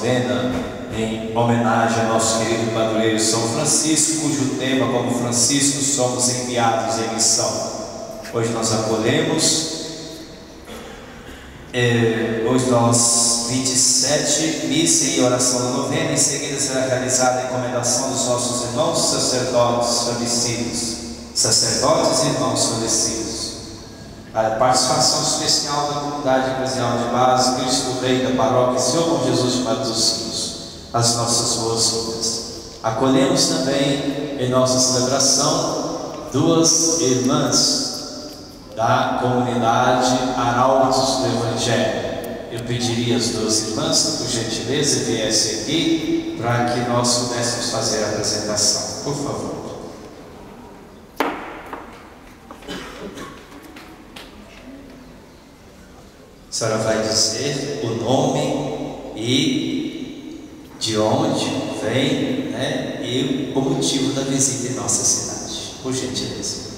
novena em homenagem ao nosso querido padroeiro São Francisco, cujo tema, como Francisco, somos enviados em missão. Hoje nós acolhemos, hoje nós 27, missa e oração da novena. Em seguida será realizada a encomendação dos nossos irmãos sacerdotes falecidos, e irmãos falecidos. A participação especial da comunidade eclesial de base, Cristo Rei da paróquia, Senhor Bom Jesus de Mato dos Sinos, as nossas boas-vindas. Acolhemos também em nossa celebração duas irmãs da comunidade Arautos do Evangelho. Eu pediria às duas irmãs que, por gentileza, viessem aqui para que nós pudéssemos fazer a apresentação. Por favor. A senhora vai dizer o nome e de onde vem, né, e o motivo da visita em nossa cidade, por gentileza.